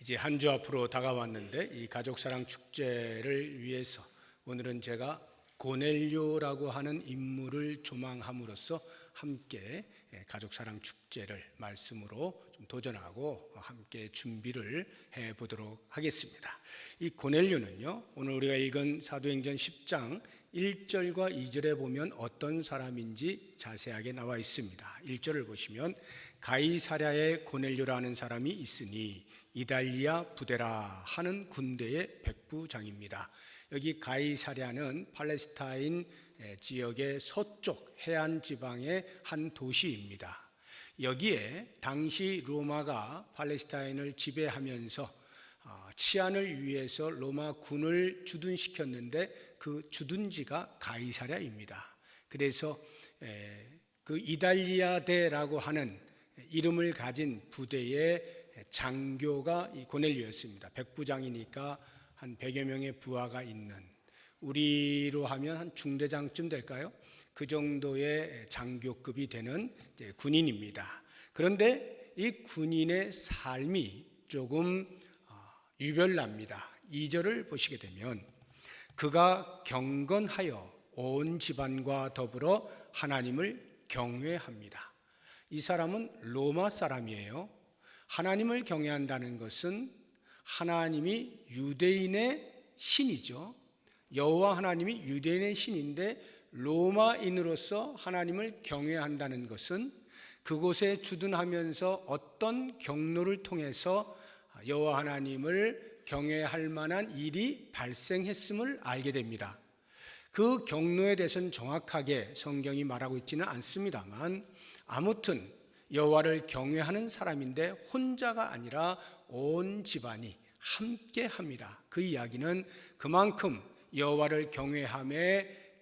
이제 한 주 앞으로 다가왔는데 이 가족사랑 축제를 위해서 오늘은 제가 고넬료라고 하는 인물을 조망함으로써 함께 가족사랑 축제를 말씀으로 좀 도전하고 함께 준비를 해보도록 하겠습니다. 이 고넬료는요, 오늘 우리가 읽은 사도행전 10장 1절과 2절에 보면 어떤 사람인지 자세하게 나와 있습니다. 1절을 보시면 가이사랴에 고넬료라는 사람이 있으니 이달리아 부데라 하는 군대의 백부장입니다. 여기 가이사랴는 팔레스타인 지역의 서쪽 해안 지방의 한 도시입니다. 여기에 당시 로마가 팔레스타인을 지배하면서 치안을 위해서 로마 군을 주둔시켰는데 그 주둔지가 가이사랴입니다. 그래서 그 이달리아대라고 하는 이름을 가진 부대의 장교가 이 고넬료였습니다. 백부장이니까 한 100여 명의 부하가 있는, 우리로 하면 한 중대장쯤 될까요? 그 정도의 장교급이 되는 군인입니다. 그런데 이 군인의 삶이 조금 유별납니다. 2절을 보시게 되면 그가 경건하여 온 집안과 더불어 하나님을 경외합니다. 이 사람은 로마 사람이에요. 하나님을 경외한다는 것은 하나님이 유대인의 신이죠. 여호와 하나님이 유대인의 신인데 로마인으로서 하나님을 경외한다는 것은 그곳에 주둔하면서 어떤 경로를 통해서 여호와 하나님을 경외할 만한 일이 발생했음을 알게 됩니다. 그 경로에 대해서는 정확하게 성경이 말하고 있지는 않습니다만 아무튼 여호와를 경외하는 사람인데 혼자가 아니라 온 집안이 함께 합니다. 그 이야기는 그만큼 여호와를 경외함에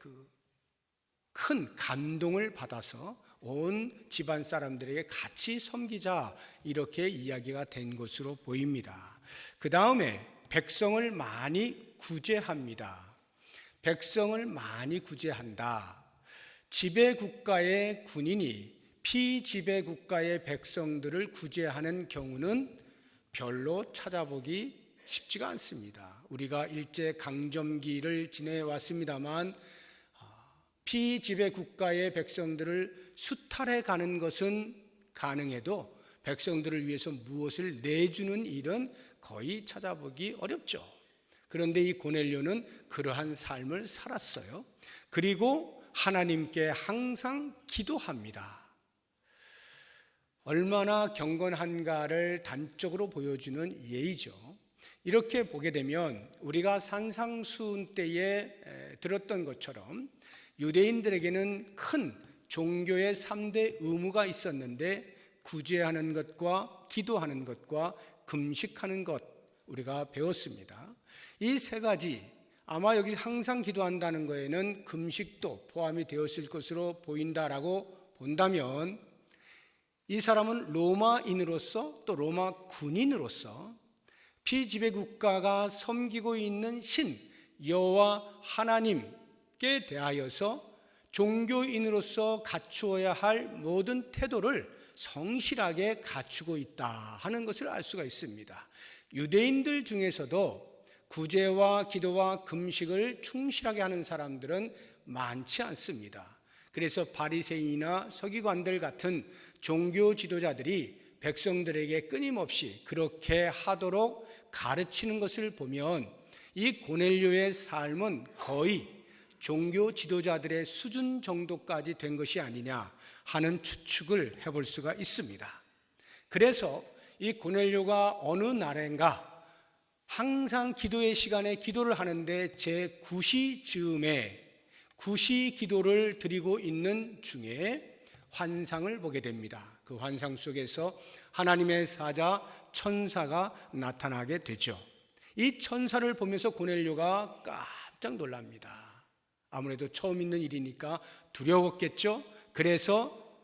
큰 감동을 받아서 온 집안 사람들에게 같이 섬기자, 이렇게 이야기가 된 것으로 보입니다. 그 다음에 백성을 많이 구제합니다. 백성을 많이 구제한다. 지배국가의 군인이 피지배국가의 백성들을 구제하는 경우는 별로 찾아보기 쉽지가 않습니다. 우리가 일제강점기를 지내왔습니다만 피지배국가의 백성들을 수탈해 가는 것은 가능해도 백성들을 위해서 무엇을 내주는 일은 거의 찾아보기 어렵죠. 그런데 이 고넬료는 그러한 삶을 살았어요. 그리고 하나님께 항상 기도합니다. 얼마나 경건한가를 단적으로 보여주는 예이죠. 이렇게 보게 되면 우리가 산상수훈 때에 들었던 것처럼 유대인들에게는 큰 종교의 3대 의무가 있었는데 구제하는 것과 기도하는 것과 금식하는 것, 우리가 배웠습니다. 이 세 가지, 아마 여기 항상 기도한다는 거에는 금식도 포함이 되었을 것으로 보인다라고 본다면 이 사람은 로마인으로서 또 로마 군인으로서 피지배국가가 섬기고 있는 신 여호와 하나님께 대하여서 종교인으로서 갖추어야 할 모든 태도를 성실하게 갖추고 있다 하는 것을 알 수가 있습니다. 유대인들 중에서도 구제와 기도와 금식을 충실하게 하는 사람들은 많지 않습니다. 그래서 바리새인이나 서기관들 같은 종교 지도자들이 백성들에게 끊임없이 그렇게 하도록 가르치는 것을 보면 이 고넬료의 삶은 거의 종교 지도자들의 수준 정도까지 된 것이 아니냐 하는 추측을 해볼 수가 있습니다. 그래서 이 고넬료가 어느 날인가 항상 기도의 시간에 기도를 하는데 제9시 즈음에 구시 기도를 드리고 있는 중에 환상을 보게 됩니다. 그 환상 속에서 하나님의 사자 천사가 나타나게 되죠. 이 천사를 보면서 고넬료가 깜짝 놀랍니다. 아무래도 처음 있는 일이니까 두려웠겠죠. 그래서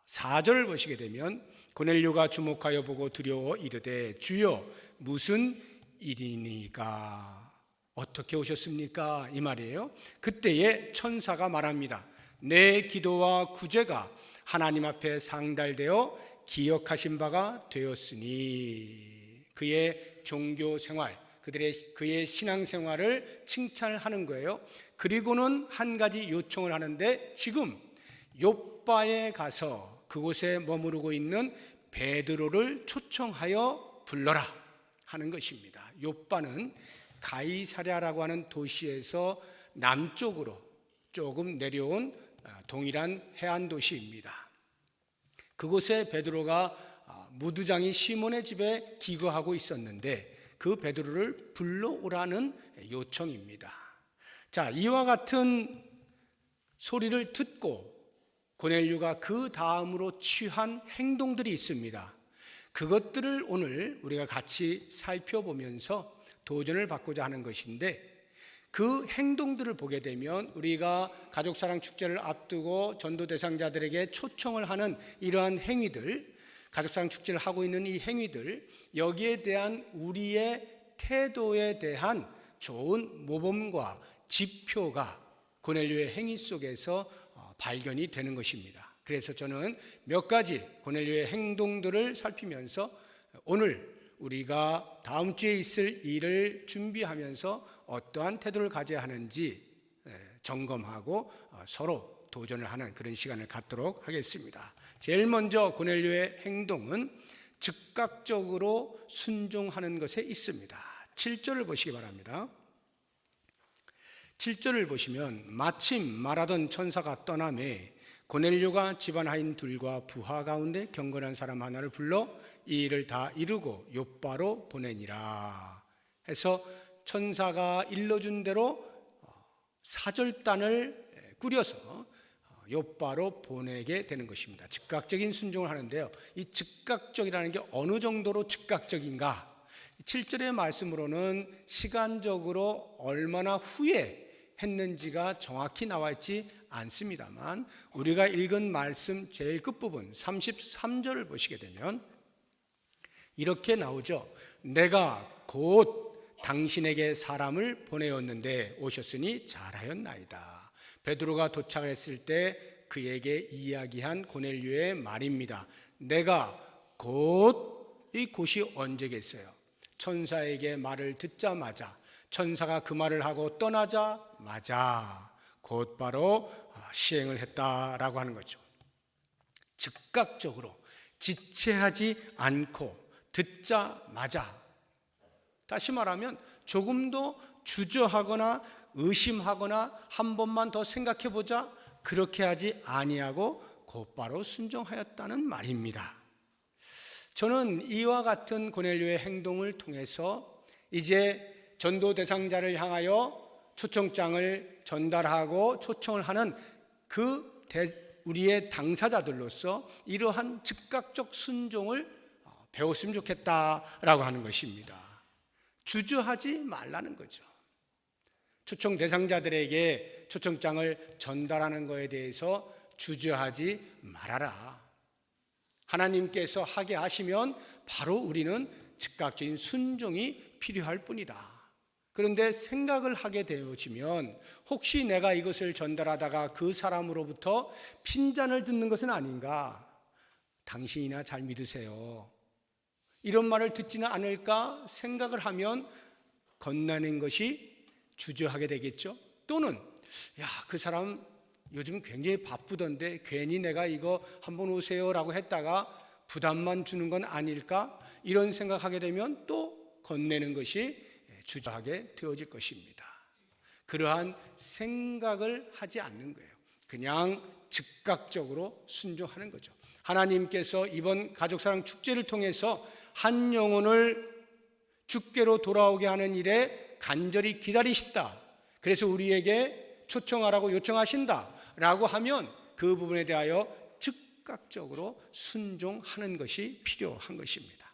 4절을 보시게 되면 고넬료가 주목하여 보고 두려워 이르되 주여 무슨 일이니까, 어떻게 오셨습니까? 이 말이에요. 그때에 천사가 말합니다. 내 기도와 구제가 하나님 앞에 상달되어 기억하신 바가 되었으니, 그의 종교 생활, 그의 신앙 생활을 칭찬을 하는 거예요. 그리고는 한 가지 요청을 하는데, 지금 욥바에 가서 그곳에 머무르고 있는 베드로를 초청하여 불러라 하는 것입니다. 욥바는 가이사랴라고 하는 도시에서 남쪽으로 조금 내려온 동일한 해안 도시입니다. 그곳에 베드로가 무두장이 시몬의 집에 기거하고 있었는데 그 베드로를 불러오라는 요청입니다. 자, 이와 같은 소리를 듣고 고넬료가 그 다음으로 취한 행동들이 있습니다. 그것들을 오늘 우리가 같이 살펴보면서 도전을 받고자 하는 것인데, 그 행동들을 보게 되면 우리가 가족사랑 축제를 앞두고 전도 대상자들에게 초청을 하는 이러한 행위들, 가족사랑 축제를 하고 있는 이 행위들, 여기에 대한 우리의 태도에 대한 좋은 모범과 지표가 고넬료의 행위 속에서 발견이 되는 것입니다. 그래서 저는 몇 가지 고넬료의 행동들을 살피면서 오늘 우리가 다음 주에 있을 일을 준비하면서 어떠한 태도를 가져야 하는지 점검하고 서로 도전을 하는 그런 시간을 갖도록 하겠습니다. 제일 먼저 고넬료의 행동은 즉각적으로 순종하는 것에 있습니다. 7절을 보시기 바랍니다. 7절을 보시면 마침 말하던 천사가 떠나매 고넬료가 집안 하인들과 부하 가운데 경건한 사람 하나를 불러 이 일을 다 이루고 욥바로 보내니라 해서 천사가 일러준 대로 사절단을 꾸려서 욥바로 보내게 되는 것입니다. 즉각적인 순종을 하는데요, 이 즉각적이라는 게 어느 정도로 즉각적인가? 7절의 말씀으로는 시간적으로 얼마나 후에 했는지가 정확히 나와 있지 않습니다만, 우리가 읽은 말씀 제일 끝부분 33절을 보시게 되면 이렇게 나오죠. 내가 곧 당신에게 사람을 보내었는데 오셨으니 잘하였나이다. 베드로가 도착을 했을 때 그에게 이야기한 고넬료의 말입니다. 내가 곧, 이 곧이 언제겠어요? 천사에게 말을 듣자마자, 천사가 그 말을 하고 떠나자마자 곧바로 시행을 했다라고 하는 거죠. 즉각적으로 지체하지 않고 듣자마자, 다시 말하면 조금도 주저하거나 의심하거나 한 번만 더 생각해보자, 그렇게 하지 아니하고 곧바로 순종하였다는 말입니다. 저는 이와 같은 고넬료의 행동을 통해서 이제 전도 대상자를 향하여 초청장을 전달하고 초청을 하는 우리의 당사자들로서 이러한 즉각적 순종을 배웠으면 좋겠다라고 하는 것입니다. 주저하지 말라는 거죠. 초청 대상자들에게 초청장을 전달하는 것에 대해서 주저하지 말아라. 하나님께서 하게 하시면 바로 우리는 즉각적인 순종이 필요할 뿐이다. 그런데 생각을 하게 되어지면 혹시 내가 이것을 전달하다가 그 사람으로부터 핀잔을 듣는 것은 아닌가? 당신이나 잘 믿으세요, 이런 말을 듣지는 않을까 생각을 하면 겁나는 것이 주저하게 되겠죠. 또는 그 사람 요즘 굉장히 바쁘던데 괜히 내가 이거 한번 오세요라고 했다가 부담만 주는 건 아닐까, 이런 생각하게 되면 또 건네는 것이 주저하게 되어질 것입니다. 그러한 생각을 하지 않는 거예요. 그냥 즉각적으로 순종하는 거죠. 하나님께서 이번 가족사랑 축제를 통해서 한 영혼을 주께로 돌아오게 하는 일에 간절히 기다리신다, 그래서 우리에게 초청하라고 요청하신다 라고 하면 그 부분에 대하여 즉각적으로 순종하는 것이 필요한 것입니다.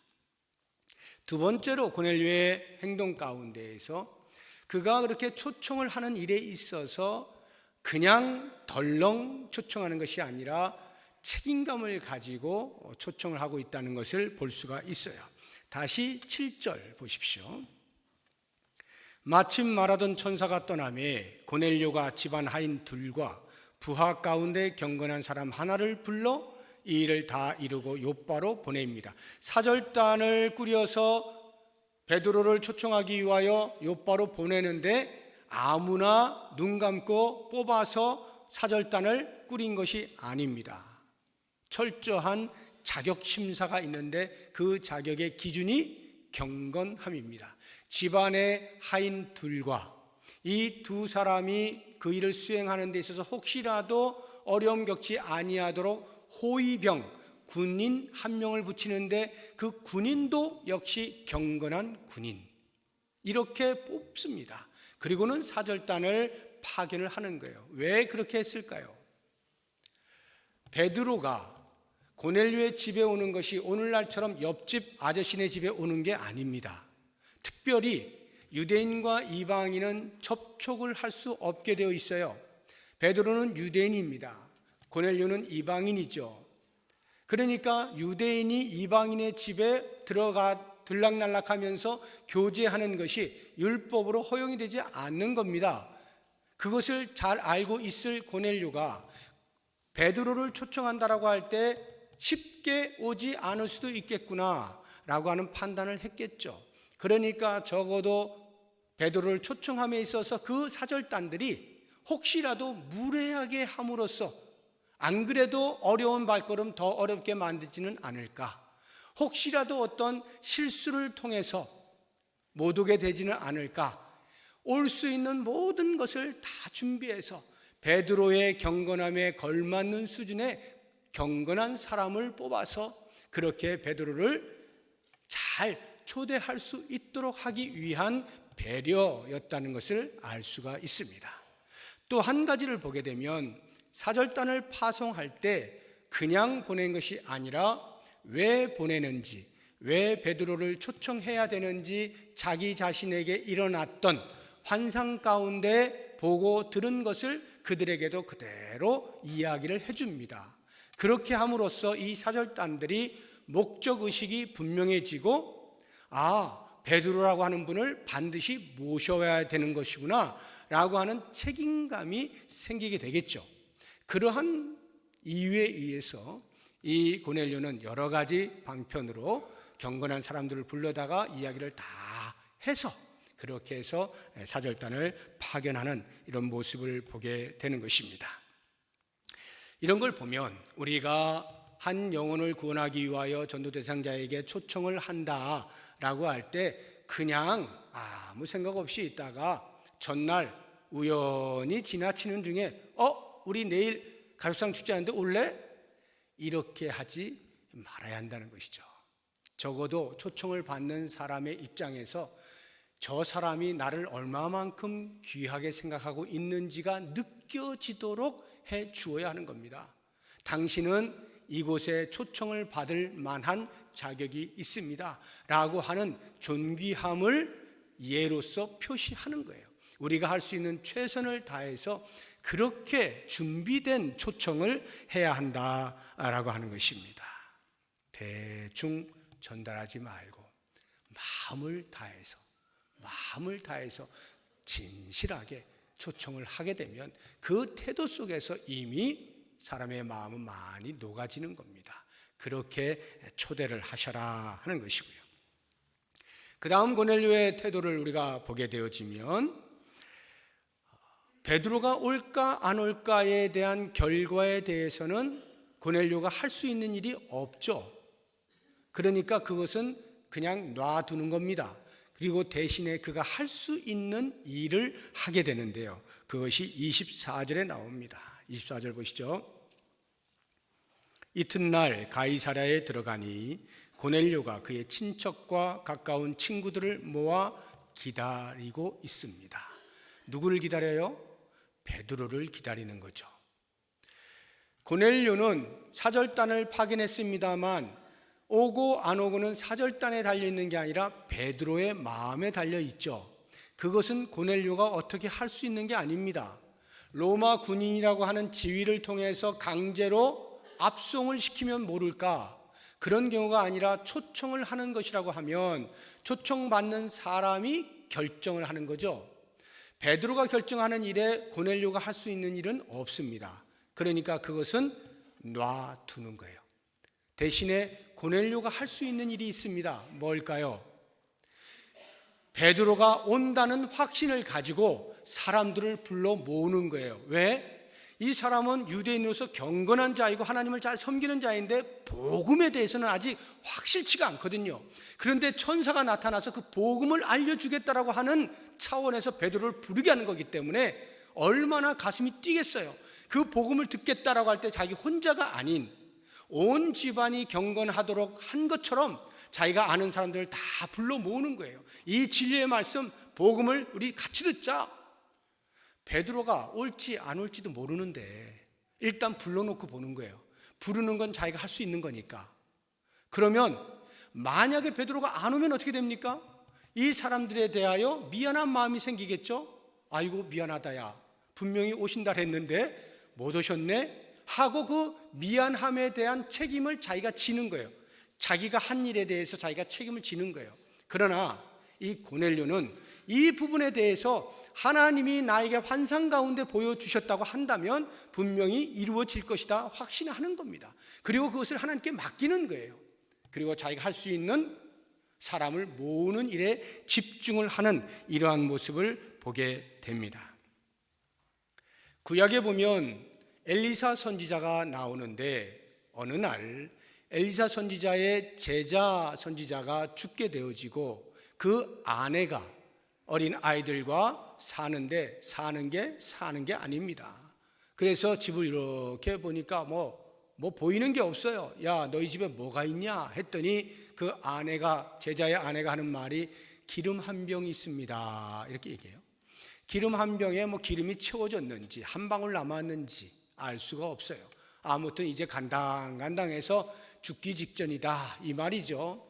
두 번째로 고넬료의 행동 가운데에서 그가 그렇게 초청을 하는 일에 있어서 그냥 덜렁 초청하는 것이 아니라 책임감을 가지고 초청을 하고 있다는 것을 볼 수가 있어요. 다시 7절 보십시오. 마침 말하던 천사가 떠나매 고넬료가 집안 하인 둘과 부하 가운데 경건한 사람 하나를 불러 이 일을 다 이루고 욥바로 보냅니다. 사절단을 꾸려서 베드로를 초청하기 위하여 욥바로 보내는데 아무나 눈 감고 뽑아서 사절단을 꾸린 것이 아닙니다. 철저한 자격 심사가 있는데 그 자격의 기준이 경건함입니다. 집안의 하인 둘과 이 두 사람이 그 일을 수행하는 데 있어서 혹시라도 어려움 겪지 아니하도록 호위병 군인 한 명을 붙이는데 그 군인도 역시 경건한 군인, 이렇게 뽑습니다. 그리고는 사절단을 파견을 하는 거예요. 왜 그렇게 했을까요? 베드로가 고넬료의 집에 오는 것이 오늘날처럼 옆집 아저씨네 집에 오는 게 아닙니다. 특별히 유대인과 이방인은 접촉을 할 수 없게 되어 있어요. 베드로는 유대인입니다. 고넬료는 이방인이죠. 그러니까 유대인이 이방인의 집에 들락날락하면서 교제하는 것이 율법으로 허용이 되지 않는 겁니다. 그것을 잘 알고 있을 고넬료가 베드로를 초청한다라고 할 때 쉽게 오지 않을 수도 있겠구나라고 하는 판단을 했겠죠. 그러니까 적어도 베드로를 초청함에 있어서 그 사절단들이 혹시라도 무례하게 함으로써 안 그래도 어려운 발걸음 더 어렵게 만들지는 않을까, 혹시라도 어떤 실수를 통해서 못 오게 되지는 않을까, 올 수 있는 모든 것을 다 준비해서 베드로의 경건함에 걸맞는 수준의 경건한 사람을 뽑아서 그렇게 베드로를 잘 초대할 수 있도록 하기 위한 배려였다는 것을 알 수가 있습니다. 또 한 가지를 보게 되면 사절단을 파송할 때 그냥 보낸 것이 아니라 왜 보내는지, 왜 베드로를 초청해야 되는지 자기 자신에게 일어났던 환상 가운데 보고 들은 것을 그들에게도 그대로 이야기를 해줍니다. 그렇게 함으로써 이 사절단들이 목적의식이 분명해지고, 베드로라고 하는 분을 반드시 모셔야 되는 것이구나 라고 하는 책임감이 생기게 되겠죠. 그러한 이유에 의해서 이 고넬료는 여러 가지 방편으로 경건한 사람들을 불러다가 이야기를 다 해서 그렇게 해서 사절단을 파견하는 이런 모습을 보게 되는 것입니다. 이런 걸 보면 우리가 한 영혼을 구원하기 위하여 전도 대상자에게 초청을 한다라고 할 때 그냥 아무 생각 없이 있다가 전날 우연히 지나치는 중에 우리 내일 가족상 축제하는데 올래? 이렇게 하지 말아야 한다는 것이죠. 적어도 초청을 받는 사람의 입장에서 저 사람이 나를 얼마만큼 귀하게 생각하고 있는지가 느껴지도록 해 주어야 하는 겁니다. 당신은 이곳에 초청을 받을 만한 자격이 있습니다 라고 하는 존귀함을 예로서 표시하는 거예요. 우리가 할 수 있는 최선을 다해서 그렇게 준비된 초청을 해야 한다라고 하는 것입니다. 대충 전달하지 말고 마음을 다해서 진실하게 초청을 하게 되면 그 태도 속에서 이미 사람의 마음은 많이 녹아지는 겁니다. 그렇게 초대를 하셔라 하는 것이고요. 그 다음 고넬료의 태도를 우리가 보게 되어지면 베드로가 올까 안 올까에 대한 결과에 대해서는 고넬료가 할 수 있는 일이 없죠. 그러니까 그것은 그냥 놔두는 겁니다. 그리고 대신에 그가 할 수 있는 일을 하게 되는데요. 그것이 24절에 나옵니다. 24절 보시죠. 이튿날 가이사랴에 들어가니 고넬료가 그의 친척과 가까운 친구들을 모아 기다리고 있습니다. 누구를 기다려요? 베드로를 기다리는 거죠. 고넬료는 사절단을 파견했습니다만 오고 안 오고는 사절단에 달려있는 게 아니라 베드로의 마음에 달려있죠. 그것은 고넬료가 어떻게 할 수 있는 게 아닙니다. 로마 군인이라고 하는 지위를 통해서 강제로 압송을 시키면 모를까? 그런 경우가 아니라 초청을 하는 것이라고 하면 초청받는 사람이 결정을 하는 거죠. 베드로가 결정하는 일에 고넬료가 할 수 있는 일은 없습니다. 그러니까 그것은 놔두는 거예요. 대신에 고넬료가 할 수 있는 일이 있습니다. 뭘까요? 베드로가 온다는 확신을 가지고 사람들을 불러 모으는 거예요. 왜? 이 사람은 유대인으로서 경건한 자이고 하나님을 잘 섬기는 자인데 복음에 대해서는 아직 확실치가 않거든요. 그런데 천사가 나타나서 그 복음을 알려주겠다라고 하는 차원에서 베드로를 부르게 하는 거기 때문에 얼마나 가슴이 뛰겠어요. 그 복음을 듣겠다라고 할 때 자기 혼자가 아닌 온 집안이 경건하도록 한 것처럼 자기가 아는 사람들을 다 불러 모으는 거예요. 이 진리의 말씀, 복음을 우리 같이 듣자. 베드로가 올지 안 올지도 모르는데 일단 불러놓고 보는 거예요. 부르는 건 자기가 할 수 있는 거니까. 그러면 만약에 베드로가 안 오면 어떻게 됩니까? 이 사람들에 대하여 미안한 마음이 생기겠죠. 아이고 미안하다 야, 분명히 오신다 했는데 못 오셨네 하고 그 미안함에 대한 책임을 자기가 지는 거예요. 자기가 한 일에 대해서 자기가 책임을 지는 거예요. 그러나 이 고넬료는 이 부분에 대해서 하나님이 나에게 환상 가운데 보여주셨다고 한다면 분명히 이루어질 것이다 확신하는 겁니다. 그리고 그것을 하나님께 맡기는 거예요. 그리고 자기가 할 수 있는 사람을 모으는 일에 집중을 하는 이러한 모습을 보게 됩니다. 구약에 보면 엘리사 선지자가 나오는데 어느 날 엘리사 선지자의 제자 선지자가 죽게 되어지고 그 아내가 어린 아이들과 사는 게 아닙니다. 그래서 집을 이렇게 보니까 뭐 보이는 게 없어요. 야, 너희 집에 뭐가 있냐 했더니 그 아내가, 제자의 아내가 하는 말이 기름 한 병이 있습니다 이렇게 얘기해요. 기름 한 병에 뭐 기름이 채워졌는지 한 방울 남았는지 알 수가 없어요. 아무튼 이제 간당간당해서 죽기 직전이다 이 말이죠.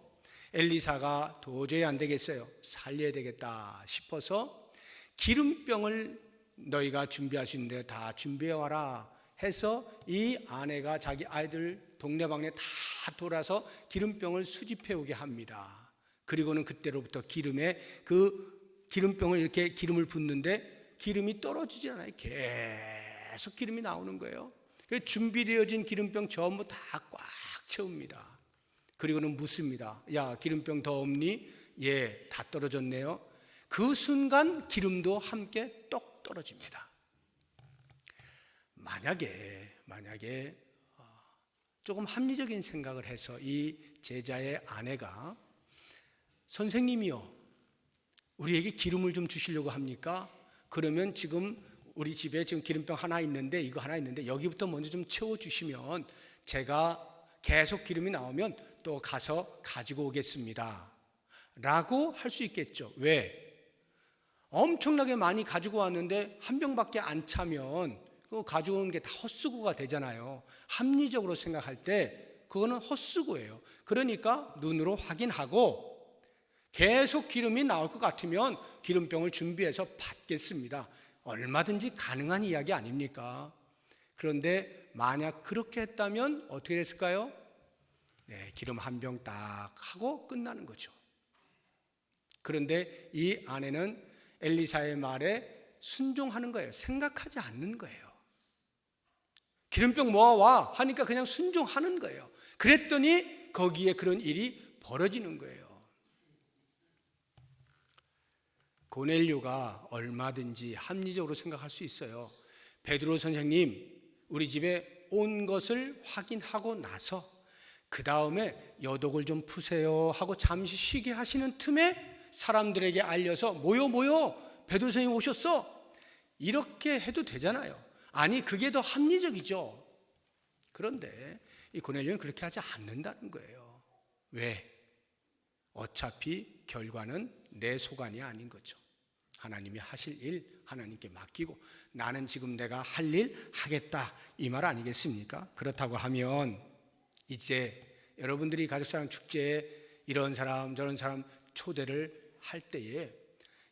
엘리사가 도저히 안 되겠어요. 살려야 되겠다 싶어서 기름병을 너희가 준비할 수 있는데 다 준비해 와라 해서 이 아내가 자기 아이들 동네방네 다 돌아서 기름병을 수집해 오게 합니다. 그리고는 그때로부터 기름병을 이렇게 기름을 붓는데 기름이 떨어지지 않아요. 계속 기름이 나오는 거예요. 준비되어진 기름병 전부 다 꽉 채웁니다. 그리고는 묻습니다. 야, 기름병 더 없니? 예, 다 떨어졌네요. 그 순간 기름도 함께 똑 떨어집니다. 만약에 조금 합리적인 생각을 해서 이 제자의 아내가 선생님이요, 우리에게 기름을 좀 주시려고 합니까? 그러면 지금 우리 집에 지금 기름병 하나 있는데 이거 하나 있는데 여기부터 먼저 좀 채워주시면 제가 계속 기름이 나오면 또 가서 가지고 오겠습니다 라고 할 수 있겠죠. 왜? 엄청나게 많이 가지고 왔는데 한 병밖에 안 차면 그거 가지고 오는 게 다 헛수고가 되잖아요. 합리적으로 생각할 때 그거는 헛수고예요. 그러니까 눈으로 확인하고 계속 기름이 나올 것 같으면 기름병을 준비해서 받겠습니다. 얼마든지 가능한 이야기 아닙니까? 그런데 만약 그렇게 했다면 어떻게 됐을까요? 네, 기름 한 병 딱 하고 끝나는 거죠. 그런데 이 아내는 엘리사의 말에 순종하는 거예요. 생각하지 않는 거예요. 기름병 모아와 하니까 그냥 순종하는 거예요. 그랬더니 거기에 그런 일이 벌어지는 거예요. 고넬료가 얼마든지 합리적으로 생각할 수 있어요. 베드로 선생님, 우리 집에 온 것을 확인하고 나서 그 다음에 여독을 좀 푸세요 하고 잠시 쉬게 하시는 틈에 사람들에게 알려서 모여 베드로 선생님 오셨어 이렇게 해도 되잖아요. 아니, 그게 더 합리적이죠. 그런데 이 고넬료는 그렇게 하지 않는다는 거예요. 왜? 어차피 결과는 내 소관이 아닌 거죠. 하나님이 하실 일 하나님께 맡기고 나는 지금 내가 할 일 하겠다 이 말 아니겠습니까? 그렇다고 하면 이제 여러분들이 가족사랑 축제에 이런 사람 저런 사람 초대를 할 때에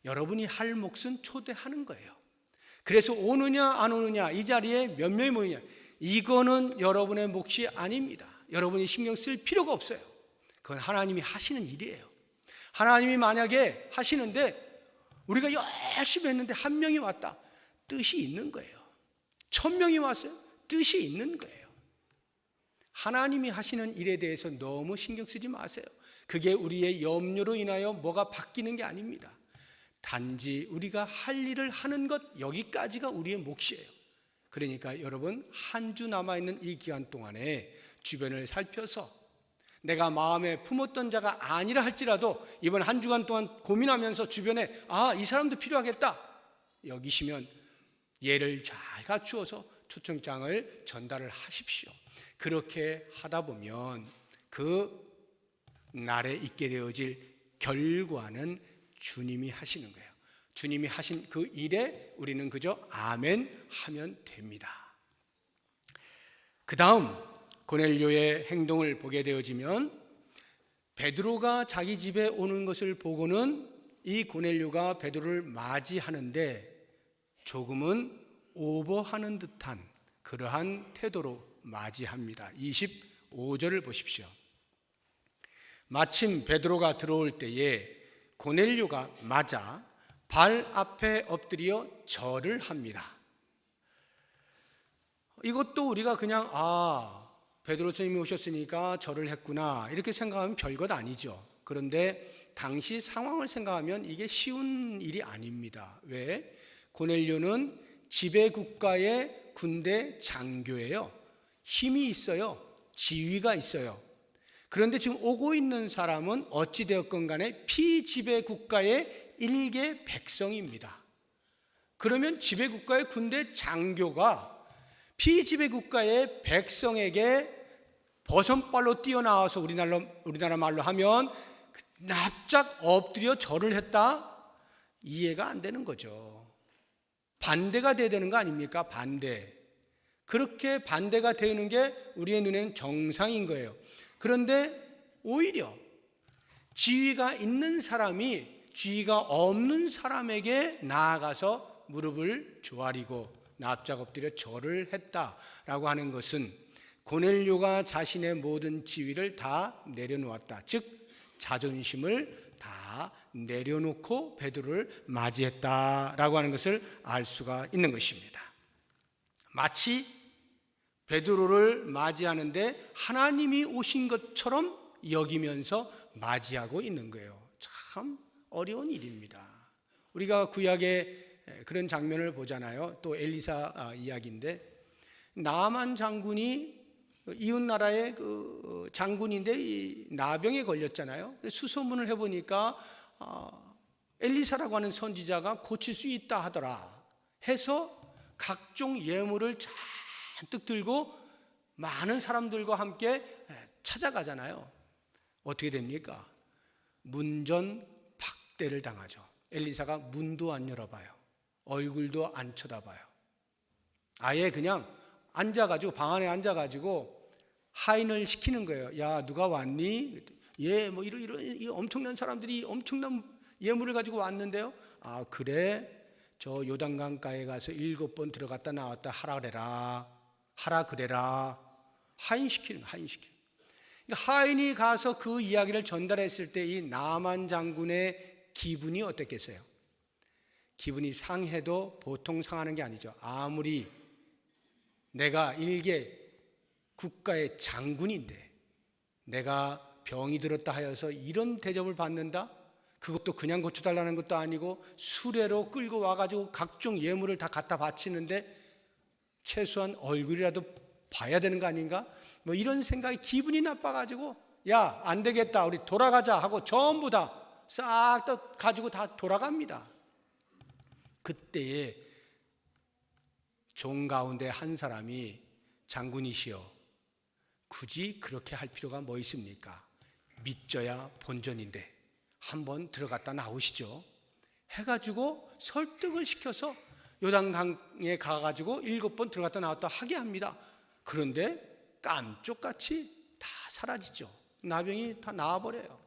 여러분이 할 몫은 초대하는 거예요. 그래서 오느냐 안 오느냐, 이 자리에 몇 명이 모이냐, 이거는 여러분의 몫이 아닙니다. 여러분이 신경 쓸 필요가 없어요. 그건 하나님이 하시는 일이에요. 하나님이 만약에 하시는데 우리가 열심히 했는데 한 명이 왔다, 뜻이 있는 거예요. 1000명이 왔어요, 뜻이 있는 거예요. 하나님이 하시는 일에 대해서 너무 신경 쓰지 마세요. 그게 우리의 염려로 인하여 뭐가 바뀌는 게 아닙니다. 단지 우리가 할 일을 하는 것, 여기까지가 우리의 몫이에요. 그러니까 여러분, 한 주 남아있는 이 기간 동안에 주변을 살펴서 내가 마음에 품었던 자가 아니라 할지라도 이번 한 주간 동안 고민하면서 주변에 이 사람도 필요하겠다 여기시면 예를 잘 갖추어서 초청장을 전달을 하십시오. 그렇게 하다 보면 그 날에 있게 되어질 결과는 주님이 하시는 거예요. 주님이 하신 그 일에 우리는 그저 아멘 하면 됩니다. 그 다음 고넬료의 행동을 보게 되어지면 베드로가 자기 집에 오는 것을 보고는 이 고넬료가 베드로를 맞이하는데 조금은 오버하는 듯한 그러한 태도로 맞이합니다. 25절을 보십시오. 마침 베드로가 들어올 때에 고넬료가 맞아 발 앞에 엎드려 절을 합니다. 이것도 우리가 그냥 베드로 스님이 오셨으니까 절을 했구나 이렇게 생각하면 별것 아니죠. 그런데 당시 상황을 생각하면 이게 쉬운 일이 아닙니다. 왜? 고넬료는 지배국가의 군대 장교예요. 힘이 있어요. 지위가 있어요. 그런데 지금 오고 있는 사람은 어찌되었건 간에 피지배국가의 일개 백성입니다. 그러면 지배국가의 군대 장교가 피지배국가의 백성에게 버선발로 뛰어나와서 우리나라 말로 하면 납작 엎드려 절을 했다? 이해가 안 되는 거죠. 반대가 돼야 되는 거 아닙니까? 반대. 그렇게 반대가 되는 게 우리의 눈에는 정상인 거예요. 그런데 오히려 지위가 있는 사람이 지위가 없는 사람에게 나아가서 무릎을 조아리고 납작 엎드려 절을 했다라고 하는 것은 고넬료가 자신의 모든 지위를 다 내려놓았다. 즉 자존심을 다 내려놓고 베드로를 맞이했다라고 하는 것을 알 수가 있는 것입니다. 마치 베드로를 맞이하는데 하나님이 오신 것처럼 여기면서 맞이하고 있는 거예요. 참 어려운 일입니다. 우리가 구약에 그런 장면을 보잖아요. 또 엘리사 이야기인데 나아만 장군이 이웃 나라의 그 장군인데 이 나병에 걸렸잖아요. 수소문을 해보니까 엘리사라고 하는 선지자가 고칠 수 있다 하더라 해서 각종 예물을 잔뜩 들고 많은 사람들과 함께 찾아가잖아요. 어떻게 됩니까? 문전박대를 당하죠. 엘리사가 문도 안 열어봐요. 얼굴도 안 쳐다봐요. 아예 그냥 앉아가지고 방 안에 앉아가지고 하인을 시키는 거예요. 야, 누가 왔니? 예, 뭐 이런 엄청난 사람들이 엄청난 예물을 가지고 왔는데요. 그래? 저 요단강가에 가서 7번 들어갔다 나왔다 하라 그래라. 하인 시키는. 그러니까 하인이 가서 그 이야기를 전달했을 때 이 나만 장군의 기분이 어땠겠어요? 기분이 상해도 보통 상하는 게 아니죠. 아무리 내가 일개 국가의 장군인데 내가 병이 들었다 하여서 이런 대접을 받는다? 그것도 그냥 고쳐달라는 것도 아니고 수레로 끌고 와가지고 각종 예물을 다 갖다 바치는데 최소한 얼굴이라도 봐야 되는 거 아닌가? 뭐 이런 생각이 기분이 나빠가지고 야, 안 되겠다 우리 돌아가자 하고 전부 다 싹 다 가지고 다 돌아갑니다. 그때에 종 가운데 한 사람이 장군이시여 굳이 그렇게 할 필요가 뭐 있습니까? 믿져야 본전인데 한번 들어갔다 나오시죠 해가지고 설득을 시켜서 요단강에 가가지고 7번 들어갔다 나왔다 하게 합니다. 그런데 깜쪽같이 다 사라지죠. 나병이 다 나와버려요.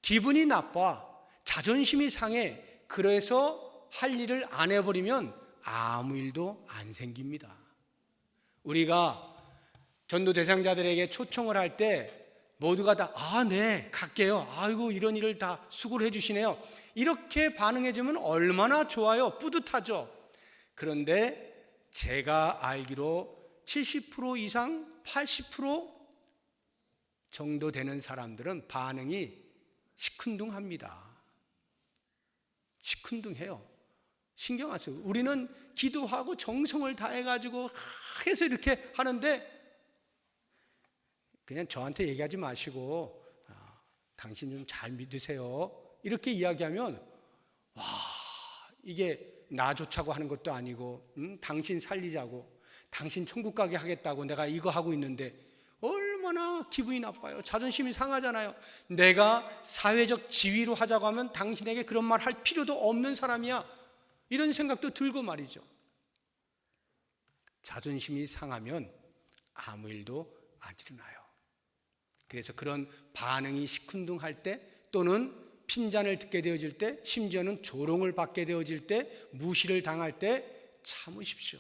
기분이 나빠, 자존심이 상해. 그래서 할 일을 안 해버리면 아무 일도 안 생깁니다. 우리가 전도 대상자들에게 초청을 할 때 모두가 다 네, 갈게요. 아이고 이런 일을 다 수고를 해주시네요. 이렇게 반응해주면 얼마나 좋아요. 뿌듯하죠. 그런데 제가 알기로 70% 이상 80% 정도 되는 사람들은 반응이 시큰둥합니다. 시큰둥해요. 신경 안 써요. 우리는 기도하고 정성을 다해가지고 해서 이렇게 하는데 그냥 저한테 얘기하지 마시고 당신 좀 잘 믿으세요. 이렇게 이야기하면 이게 나조차고 하는 것도 아니고 당신 살리자고 당신 천국 가게 하겠다고 내가 이거 하고 있는데 얼마나 기분이 나빠요. 자존심이 상하잖아요. 내가 사회적 지위로 하자고 하면 당신에게 그런 말 할 필요도 없는 사람이야. 이런 생각도 들고 말이죠. 자존심이 상하면 아무 일도 안 일어나요. 그래서 그런 반응이 시큰둥할 때 또는 핀잔을 듣게 되어질 때 심지어는 조롱을 받게 되어질 때 무시를 당할 때 참으십시오.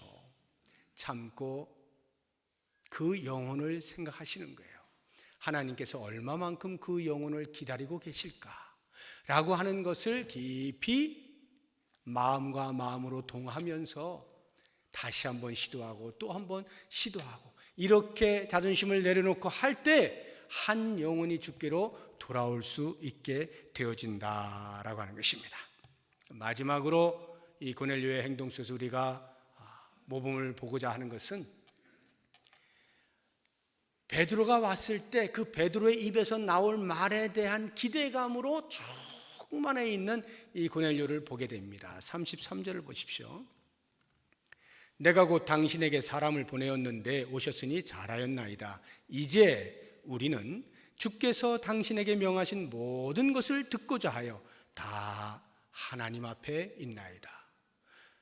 참고 그 영혼을 생각하시는 거예요. 하나님께서 얼마만큼 그 영혼을 기다리고 계실까 라고 하는 것을 깊이 마음과 마음으로 동하면서 다시 한번 시도하고 또 한번 시도하고 이렇게 자존심을 내려놓고 할 때 한 영혼이 주께로 돌아올 수 있게 되어진다라고 하는 것입니다. 마지막으로 이 고넬료의 행동 속에서 우리가 모범을 보고자 하는 것은 베드로가 왔을 때 그 베드로의 입에서 나올 말에 대한 기대감으로 충만해 있는 이 고넬료를 보게 됩니다. 33절을 보십시오. 내가 곧 당신에게 사람을 보내었는데 오셨으니 잘하였나이다. 이제 우리는 주께서 당신에게 명하신 모든 것을 듣고자 하여 다 하나님 앞에 있나이다.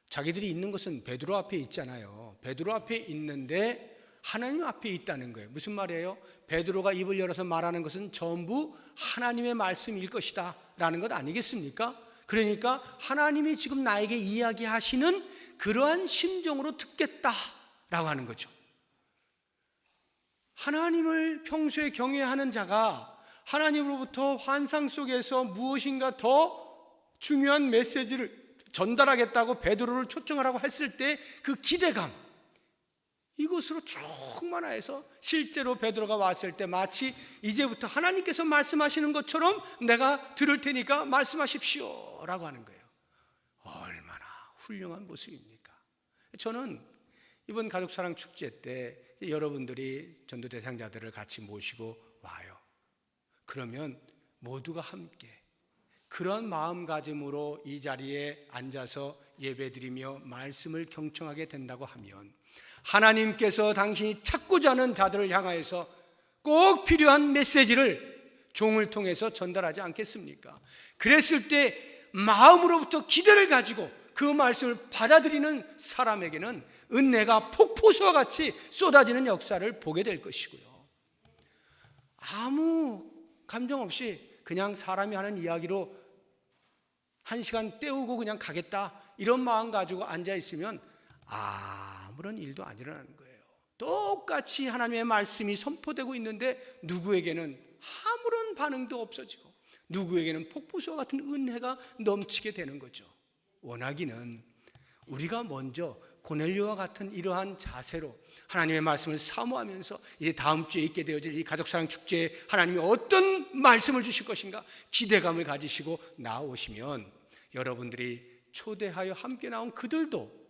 자기들이 있는 것은 베드로 앞에 있잖아요. 베드로 앞에 있는데 하나님 앞에 있다는 거예요. 무슨 말이에요? 베드로가 입을 열어서 말하는 것은 전부 하나님의 말씀일 것이다 라는 것 아니겠습니까? 그러니까 하나님이 지금 나에게 이야기하시는 그러한 심정으로 듣겠다라고 하는 거죠. 하나님을 평소에 경외하는 자가 하나님으로부터 환상 속에서 무엇인가 더 중요한 메시지를 전달하겠다고 베드로를 초청하라고 했을 때 그 기대감, 이것으로 충만하여서 실제로 베드로가 왔을 때 마치 이제부터 하나님께서 말씀하시는 것처럼 내가 들을 테니까 말씀하십시오 라고 하는 거예요. 얼마나 훌륭한 모습입니까? 저는 이번 가족사랑 축제 때 여러분들이 전도 대상자들을 같이 모시고 와요. 그러면 모두가 함께 그런 마음가짐으로 이 자리에 앉아서 예배드리며 말씀을 경청하게 된다고 하면 하나님께서 당신이 찾고자 하는 자들을 향하여서 꼭 필요한 메시지를 종을 통해서 전달하지 않겠습니까? 그랬을 때 마음으로부터 기대를 가지고 그 말씀을 받아들이는 사람에게는 은혜가 폭포수와 같이 쏟아지는 역사를 보게 될 것이고요. 아무 감정 없이 그냥 사람이 하는 이야기로 한 시간 때우고 그냥 가겠다 이런 마음 가지고 앉아있으면 아무런 일도 안 일어나는 거예요. 똑같이 하나님의 말씀이 선포되고 있는데 누구에게는 아무런 반응도 없어지고 누구에게는 폭포수와 같은 은혜가 넘치게 되는 거죠. 원하기는 우리가 먼저 고넬료와 같은 이러한 자세로 하나님의 말씀을 사모하면서 이제 다음 주에 있게 되어질 이 가족사랑 축제에 하나님이 어떤 말씀을 주실 것인가 기대감을 가지시고 나오시면 여러분들이 초대하여 함께 나온 그들도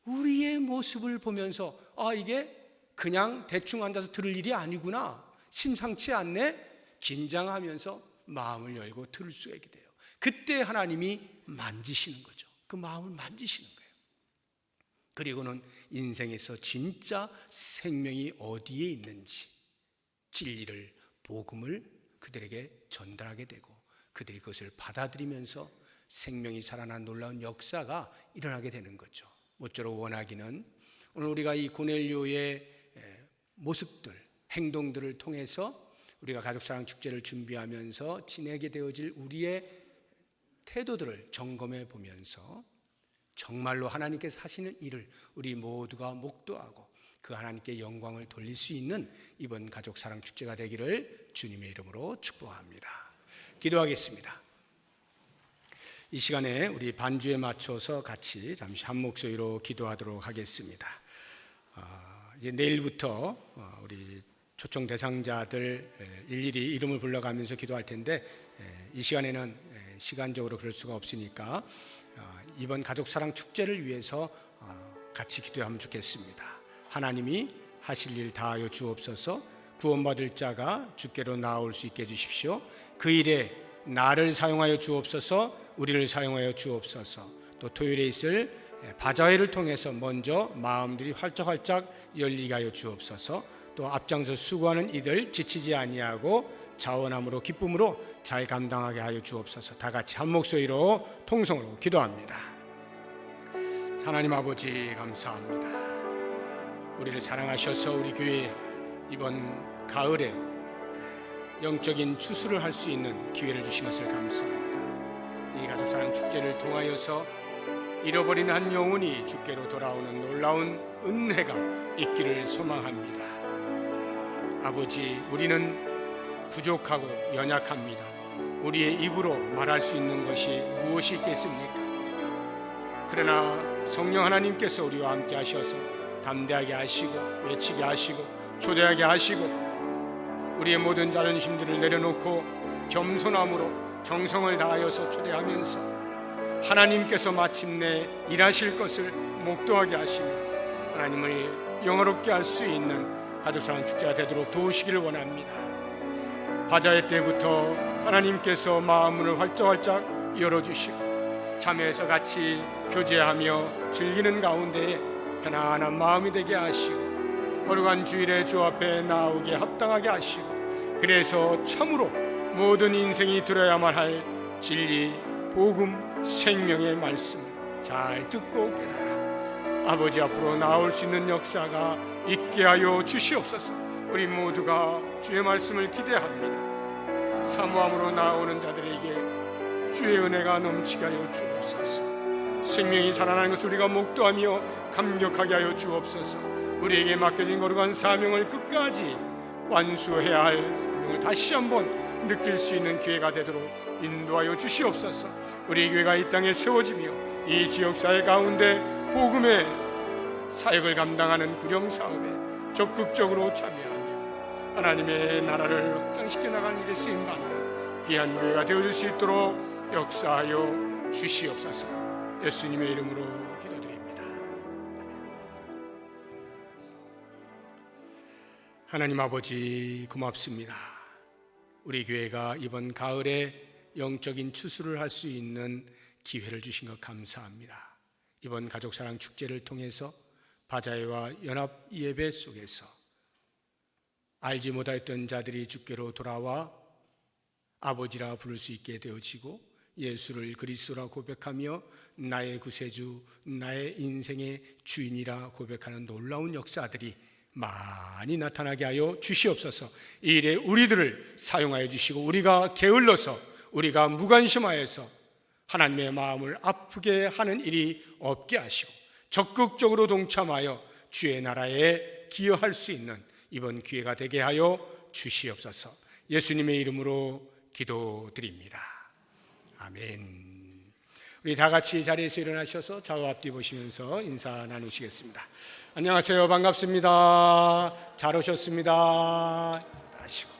우리의 모습을 보면서 이게 그냥 대충 앉아서 들을 일이 아니구나, 심상치 않네, 긴장하면서 마음을 열고 들을 수가 있게 돼요. 그때 하나님이 만지시는 거죠. 그 마음을 만지시는 거예요. 그리고는 인생에서 진짜 생명이 어디에 있는지 진리를, 복음을 그들에게 전달하게 되고 그들이 그것을 받아들이면서 생명이 살아난 놀라운 역사가 일어나게 되는 거죠. 모쪼록 원하기는 오늘 우리가 이 고넬료의 모습들, 행동들을 통해서 우리가 가족사랑 축제를 준비하면서 지내게 되어질 우리의 태도들을 점검해 보면서 정말로 하나님께서 하시는 일을 우리 모두가 목도하고 그 하나님께 영광을 돌릴 수 있는 이번 가족사랑 축제가 되기를 주님의 이름으로 축복합니다. 기도하겠습니다. 이 시간에 우리 반주에 맞춰서 같이 잠시 한 목소리로 기도하도록 하겠습니다. 이제 내일부터 우리 초청 대상자들 일일이 이름을 불러가면서 기도할 텐데 이 시간에는 시간적으로 그럴 수가 없으니까 이번 가족사랑 축제를 위해서 같이 기도하면 좋겠습니다. 하나님이 하실 일 다하여 주옵소서. 구원받을 자가 주께로 나올 수 있게 해주십시오. 그 일에 나를 사용하여 주옵소서. 우리를 사용하여 주옵소서. 또 토요일에 있을 바자회를 통해서 먼저 마음들이 활짝활짝 열리게 하여 주옵소서. 또 앞장서 수고하는 이들 지치지 아니하고 자원함으로 기쁨으로 잘 감당하게 하여 주옵소서. 다 같이 한 목소리로 통성으로 기도합니다. 하나님 아버지 감사합니다. 우리를 사랑하셔서 우리 교회 이번 가을에 영적인 추수를 할 수 있는 기회를 주신 것을 감사합니다. 이 가족사랑 축제를 통하여서 잃어버린 한 영혼이 주께로 돌아오는 놀라운 은혜가 있기를 소망합니다. 아버지, 우리는 부족하고 연약합니다. 우리의 입으로 말할 수 있는 것이 무엇이 있겠습니까? 그러나 성령 하나님께서 우리와 함께 하셔서 담대하게 하시고 외치게 하시고 초대하게 하시고 우리의 모든 자존심들을 내려놓고 겸손함으로 정성을 다하여서 초대하면서 하나님께서 마침내 일하실 것을 목도하게 하시며 하나님을 영화롭게 할 수 있는 가족사랑 축제가 되도록 도우시기를 원합니다. 바자회 때부터 하나님께서 마음문을 활짝활짝 열어주시고 참여해서 같이 교제하며 즐기는 가운데에 편안한 마음이 되게 하시고 거룩한 주일에 주 앞에 나오게 합당하게 하시고 그래서 참으로 모든 인생이 들어야만 할 진리, 복음, 생명의 말씀을 잘 듣고 깨달아 아버지 앞으로 나올 수 있는 역사가 있게 하여 주시옵소서. 우리 모두가 주의 말씀을 기대합니다. 사모함으로 나오는 자들에게 주의 은혜가 넘치게 하여 주옵소서. 생명이 살아나는 것을 우리가 목도하며 감격하게 하여 주옵소서. 우리에게 맡겨진 거룩한 사명을 끝까지 완수해야 할 사명을 다시 한번 느낄 수 있는 기회가 되도록 인도하여 주시옵소서. 우리 교회가 이 땅에 세워지며 이 지역사회 가운데 복음의 사역을 감당하는 구령사업에 적극적으로 참여하며 하나님의 나라를 확장시켜 나가는 일에 쓰임받는 귀한 교회가 되어줄 수 있도록 역사하여 주시옵소서. 예수님의 이름으로 기도드립니다. 하나님 아버지 고맙습니다. 우리 교회가 이번 가을에 영적인 추수를 할 수 있는 기회를 주신 것 감사합니다. 이번 가족사랑 축제를 통해서 바자회와 연합 예배 속에서 알지 못하였던 자들이 주께로 돌아와 아버지라 부를 수 있게 되어지고 예수를 그리스도라 고백하며 나의 구세주, 나의 인생의 주인이라 고백하는 놀라운 역사들이 많이 나타나게 하여 주시옵소서. 이 일에 우리들을 사용하여 주시고 우리가 게을러서 우리가 무관심하여서 하나님의 마음을 아프게 하는 일이 없게 하시고 적극적으로 동참하여 주의 나라에 기여할 수 있는 이번 기회가 되게 하여 주시옵소서. 예수님의 이름으로 기도드립니다. 아멘. 우리 다 같이 자리에서 일어나셔서 좌우 앞뒤 보시면서 인사 나누시겠습니다. 안녕하세요. 반갑습니다. 잘 오셨습니다. 인사하시고.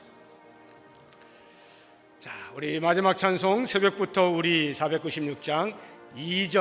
자, 우리 마지막 찬송 새벽부터 우리 496장 2절